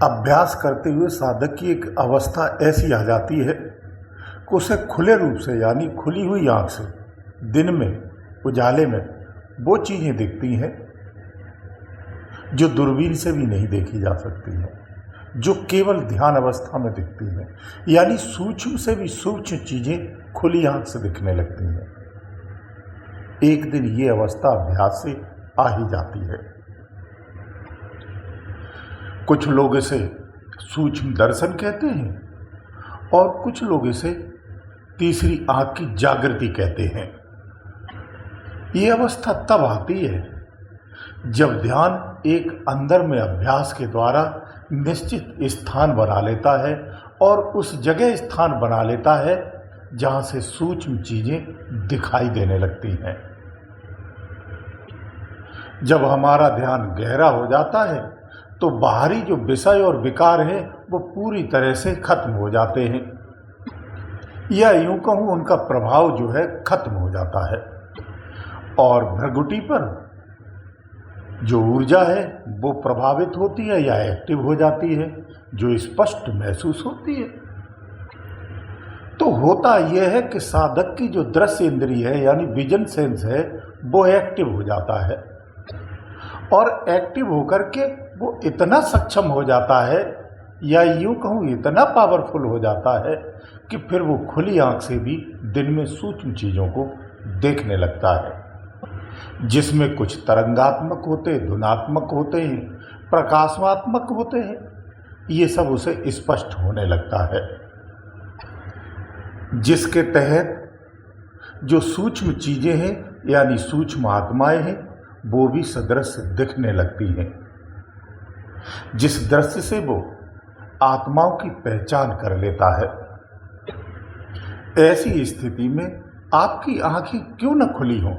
अभ्यास करते हुए साधक की एक अवस्था ऐसी आ जाती है कि उसे खुले रूप से यानी खुली हुई आँख से दिन में उजाले में वो चीज़ें दिखती हैं जो दूरबीन से भी नहीं देखी जा सकती हैं, जो केवल ध्यान अवस्था में दिखती हैं, यानी सूक्ष्म से भी सूक्ष्म चीज़ें खुली आँख से दिखने लगती हैं। एक दिन ये अवस्था अभ्यास से आ ही जाती है। कुछ लोग इसे सूक्ष्म दर्शन कहते हैं और कुछ लोग इसे तीसरी आँख की जागृति कहते हैं। ये अवस्था तब आती है जब ध्यान एक अंदर में अभ्यास के द्वारा निश्चित स्थान बना लेता है और उस जगह स्थान बना लेता है जहाँ से सूक्ष्म चीज़ें दिखाई देने लगती हैं। जब हमारा ध्यान गहरा हो जाता है तो बाहरी जो विषय और विकार हैं वो पूरी तरह से खत्म हो जाते हैं, या यूं कहूँ उनका प्रभाव जो है खत्म हो जाता है और भ्रगुटी पर जो ऊर्जा है वो प्रभावित होती है या एक्टिव हो जाती है, जो स्पष्ट महसूस होती है। तो होता यह है कि साधक की जो दृश्य इंद्रिय है यानी विजन सेंस है वो एक्टिव हो जाता है और एक्टिव होकर के वो इतना सक्षम हो जाता है या यूं कहूँ इतना पावरफुल हो जाता है कि फिर वो खुली आँख से भी दिन में सूक्ष्म चीज़ों को देखने लगता है, जिसमें कुछ तरंगात्मक होते, धुनात्मक होते हैं, प्रकाशात्मक होते हैं। ये सब उसे स्पष्ट होने लगता है, जिसके तहत जो सूक्ष्म चीज़ें हैं यानी सूक्ष्म आत्माएं हैं वो भी सदृश्य दिखने लगती हैं, जिस दृश्य से वो आत्माओं की पहचान कर लेता है। ऐसी स्थिति में आपकी आंखें क्यों न खुली हों,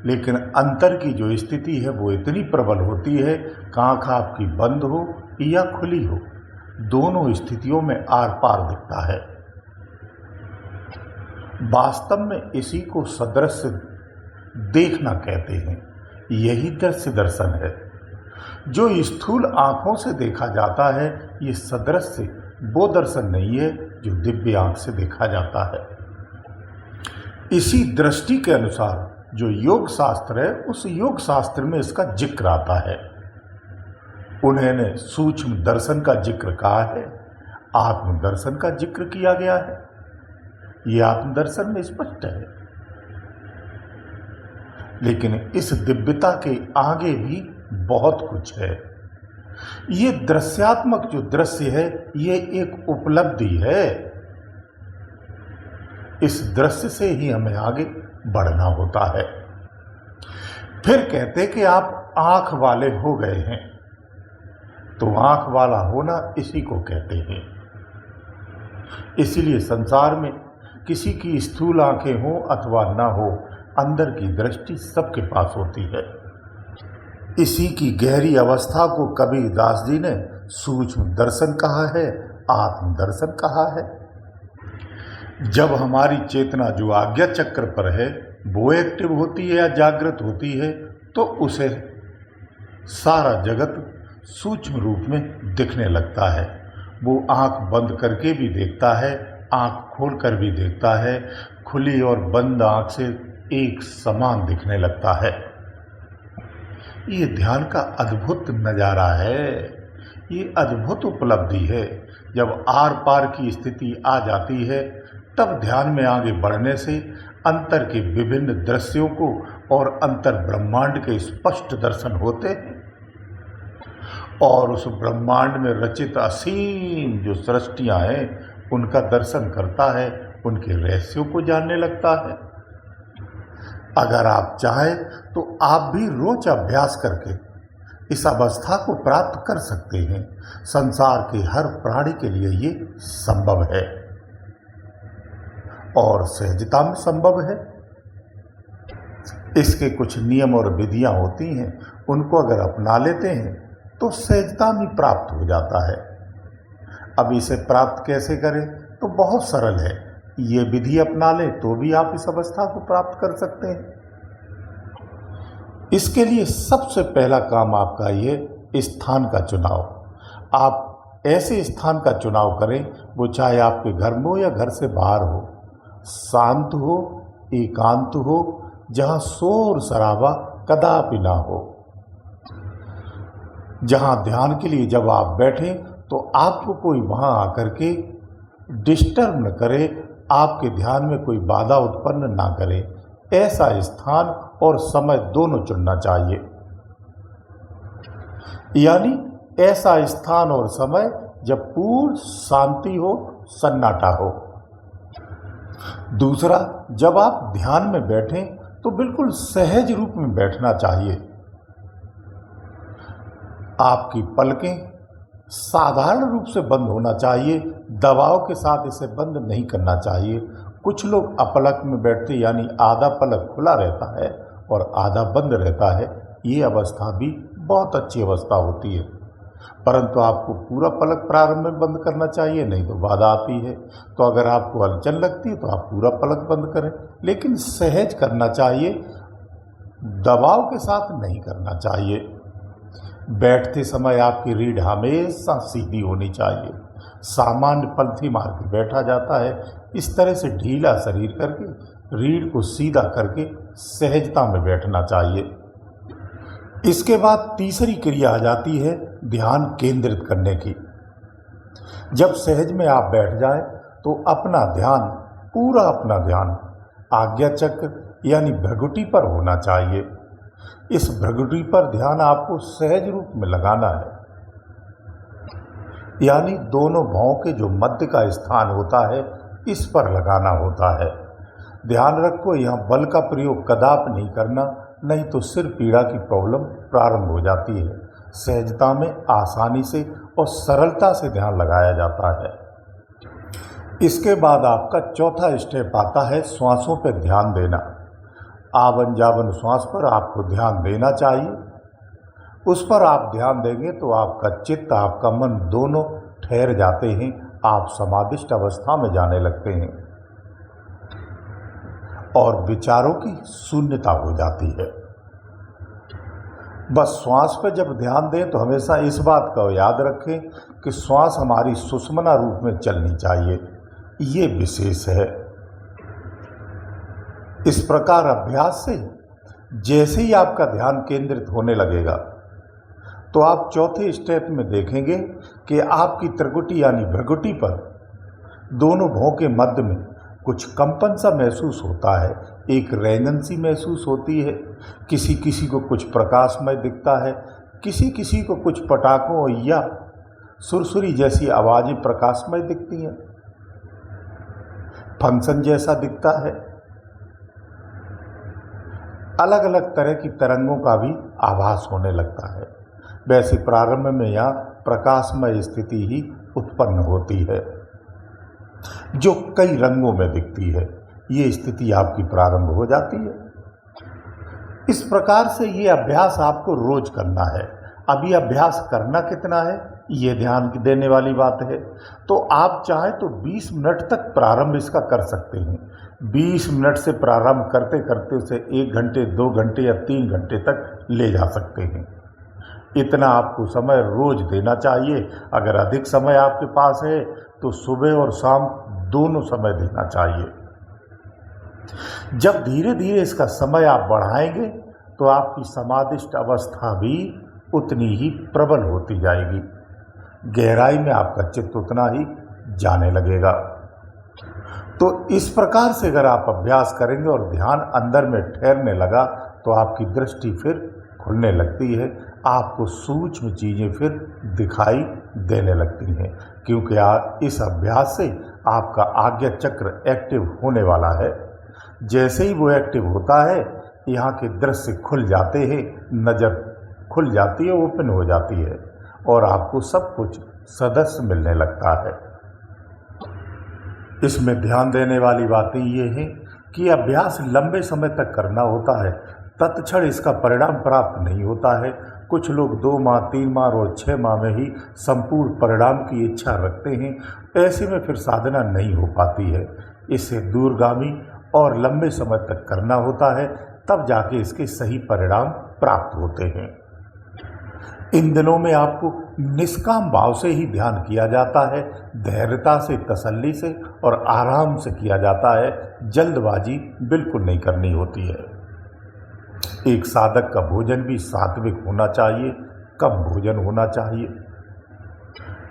लेकिन अंतर की जो स्थिति है वो इतनी प्रबल होती है कि आँख आपकी बंद हो या खुली हो, दोनों स्थितियों में आर पार दिखता है। वास्तव में इसी को सदृश्य देखना कहते हैं। यही दृश्य दर्शन है। जो स्थूल आँखों से देखा जाता है ये सदृश्य वो दर्शन नहीं है जो दिव्य आँख से देखा जाता है। इसी दृष्टि के अनुसार जो योग शास्त्र है उस योग शास्त्र में इसका जिक्र आता है। उन्होंने सूक्ष्म दर्शन का जिक्र कहा है, आत्मदर्शन का जिक्र किया गया है। ये आत्मदर्शन में स्पष्ट है, लेकिन इस दिव्यता के आगे भी बहुत कुछ है। ये दृश्यात्मक जो दृश्य है ये एक उपलब्धि है। इस दृश्य से ही हमें आगे बढ़ना होता है। फिर कहते कि आप आंख वाले हो गए हैं, तो आंख वाला होना इसी को कहते हैं। इसीलिए संसार में किसी की स्थूल आंखें हो अथवा ना हो, अंदर की दृष्टि सबके पास होती है। इसी की गहरी अवस्था को कबीरदास जी ने सूक्ष्म दर्शन कहा है, आत्मदर्शन कहा है। जब हमारी चेतना जो आज्ञा चक्र पर है वो एक्टिव होती है या जागृत होती है तो उसे सारा जगत सूक्ष्म रूप में दिखने लगता है। वो आँख बंद करके भी देखता है, आँख खोल कर भी देखता है, खुली और बंद आँख से एक समान दिखने लगता है। ये ध्यान का अद्भुत नज़ारा है, ये अद्भुत उपलब्धि है। जब आर पार की स्थिति आ जाती है तब ध्यान में आगे बढ़ने से अंतर के विभिन्न दृश्यों को और अंतर ब्रह्मांड के स्पष्ट दर्शन होते हैं और उस ब्रह्मांड में रचित असीम जो सृष्टियाँ हैं उनका दर्शन करता है, उनके रहस्यों को जानने लगता है। अगर आप चाहें तो आप भी रोज अभ्यास करके इस अवस्था को प्राप्त कर सकते हैं। संसार के हर प्राणी के लिए ये संभव है और सहजता में संभव है। इसके कुछ नियम और विधियां होती हैं, उनको अगर अपना लेते हैं तो सहजता में प्राप्त हो जाता है। अब इसे प्राप्त कैसे करें तो बहुत सरल है। ये विधि अपना लें तो भी आप इस अवस्था को प्राप्त कर सकते हैं। इसके लिए सबसे पहला काम आपका ये स्थान का चुनाव। आप ऐसे स्थान का चुनाव करें, वो चाहे आपके घर में हो या घर से बाहर हो, शांत हो, एकांत हो, जहाँ शोर शराबा कदापि ना हो, जहाँ ध्यान के लिए जब आप बैठें तो आपको कोई वहाँ आकर के डिस्टर्ब न करे, आपके ध्यान में कोई बाधा उत्पन्न ना करे। ऐसा स्थान और समय दोनों चुनना चाहिए, यानी ऐसा स्थान और समय जब पूर्ण शांति हो, सन्नाटा हो। दूसरा, जब आप ध्यान में बैठें तो बिल्कुल सहज रूप में बैठना चाहिए। आपकी पलकें साधारण रूप से बंद होना चाहिए, दबाव के साथ इसे बंद नहीं करना चाहिए। कुछ लोग अपलक में बैठते, यानी आधा पलक खुला रहता है और आधा बंद रहता है। ये अवस्था भी बहुत अच्छी अवस्था होती है, परंतु आपको पूरा पलक प्रारंभ में बंद करना चाहिए, नहीं तो बाधा आती है। तो अगर आपको हलचल लगती है तो आप पूरा पलक बंद करें, लेकिन सहज करना चाहिए, दबाव के साथ नहीं करना चाहिए। बैठते समय आपकी रीढ़ हमेशा सीधी होनी चाहिए। सामान्य पलथी मार के बैठा जाता है, इस तरह से ढीला शरीर करके रीढ़ को सीधा करके सहजता में बैठना चाहिए। इसके बाद तीसरी क्रिया आ जाती है ध्यान केंद्रित करने की। जब सहज में आप बैठ जाएं तो पूरा अपना ध्यान आज्ञा चक्र यानी भ्रगुटी पर होना चाहिए। इस भ्रगुटी पर ध्यान आपको सहज रूप में लगाना है, यानी दोनों भौं के जो मध्य का स्थान होता है, इस पर लगाना होता है। ध्यान रखो, यहाँ बल का प्रयोग कदापि नहीं करना, नहीं तो सिर पीड़ा की प्रॉब्लम प्रारंभ हो जाती है। सहजता में आसानी से और सरलता से ध्यान लगाया जाता है। इसके बाद आपका चौथा स्टेप आता है श्वासों पर ध्यान देना। आवन जावन श्वास पर आपको ध्यान देना चाहिए। उस पर आप ध्यान देंगे तो आपका चित्त, आपका मन दोनों ठहर जाते हैं, आप समाधिष्ट अवस्था में जाने लगते हैं और विचारों की शून्यता हो जाती है। बस श्वास पर जब ध्यान दें तो हमेशा इस बात का याद रखें कि श्वास हमारी सुषुम्ना रूप में चलनी चाहिए, ये विशेष है। इस प्रकार अभ्यास से जैसे ही आपका ध्यान केंद्रित होने लगेगा तो आप चौथे स्टेप में देखेंगे कि आपकी त्रिकुटी यानी भ्रगुटी पर दोनों भौं के मध्य में कुछ कंपन सा महसूस होता है, एक रेंगन सी महसूस होती है। किसी किसी को कुछ प्रकाशमय दिखता है, किसी किसी को कुछ पटाखों या सुरसुरी जैसी आवाज़ें प्रकाशमय दिखती हैं, फंक्शन जैसा दिखता है। अलग अलग तरह की तरंगों का भी आभास होने लगता है। वैसे प्रारंभ में यहाँ प्रकाशमय स्थिति ही उत्पन्न होती है जो कई रंगों में दिखती है। ये स्थिति आपकी प्रारंभ हो जाती है। इस प्रकार से ये अभ्यास आपको रोज करना है। अभी अभ्यास करना कितना है, ये ध्यान देने वाली बात है। तो आप चाहे तो 20 मिनट तक प्रारंभ इसका कर सकते हैं। 20 मिनट से प्रारंभ करते करते उसे 1 घंटे, 2 घंटे या 3 घंटे तक ले जा सकते हैं। इतना आपको समय रोज देना चाहिए। अगर अधिक समय आपके पास है तो सुबह और शाम दोनों समय देना चाहिए। जब धीरे धीरे इसका समय आप बढ़ाएंगे तो आपकी समाधिष्ट अवस्था भी उतनी ही प्रबल होती जाएगी। गहराई में आपका चित्त उतना ही जाने लगेगा। तो इस प्रकार से अगर आप अभ्यास करेंगे और ध्यान अंदर में ठहरने लगा तो आपकी दृष्टि फिर खुलने लगती है, आपको सूक्ष्म चीज़ें फिर दिखाई देने लगती हैं, क्योंकि इस अभ्यास से आपका आज्ञा चक्र एक्टिव होने वाला है। जैसे ही वो एक्टिव होता है, यहाँ के दृश्य खुल जाते हैं, नज़र खुल जाती है, ओपन हो जाती है और आपको सब कुछ सदस्य मिलने लगता है। इसमें ध्यान देने वाली बातें ये हैं कि अभ्यास लंबे समय तक करना होता है, तत्क्षण इसका परिणाम प्राप्त नहीं होता है। कुछ लोग 2 माह, 3 माह और 6 माह में ही संपूर्ण परिणाम की इच्छा रखते हैं। ऐसे में फिर साधना नहीं हो पाती है। इसे दूरगामी और लंबे समय तक करना होता है, तब जाके इसके सही परिणाम प्राप्त होते हैं। इन दिनों में आपको निष्काम भाव से ही ध्यान किया जाता है, धैर्यता से, तसल्ली से और आराम से किया जाता है। जल्दबाजी बिल्कुल नहीं करनी होती है। एक साधक का भोजन भी सात्विक होना चाहिए, कम भोजन होना चाहिए,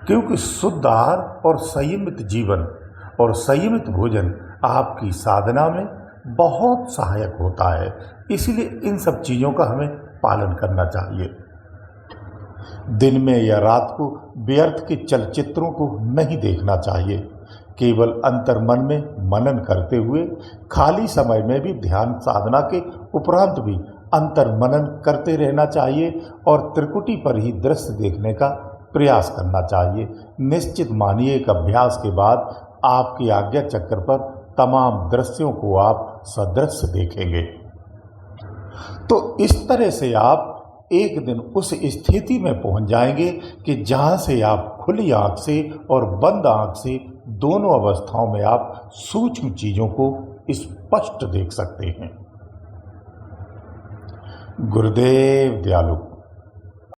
क्योंकि शुद्ध आहार और संयमित जीवन और संयमित भोजन आपकी साधना में बहुत सहायक होता है। इसलिए इन सब चीज़ों का हमें पालन करना चाहिए। दिन में या रात को व्यर्थ के चलचित्रों को नहीं देखना चाहिए। केवल अंतर्मन में मनन करते हुए खाली समय में भी ध्यान साधना के उपरांत भी अंतर्मनन करते रहना चाहिए और त्रिकुटी पर ही दृश्य देखने का प्रयास करना चाहिए। निश्चित मानिए एक अभ्यास के बाद आपकी आज्ञा चक्र पर तमाम दृश्यों को आप सदृश्य देखेंगे। तो इस तरह से आप एक दिन उस स्थिति में पहुंच जाएंगे कि जहां से आप खुली आंख से और बंद आंख से दोनों अवस्थाओं में आप सूक्ष्म चीजों को स्पष्ट देख सकते हैं। गुरुदेव दयालु।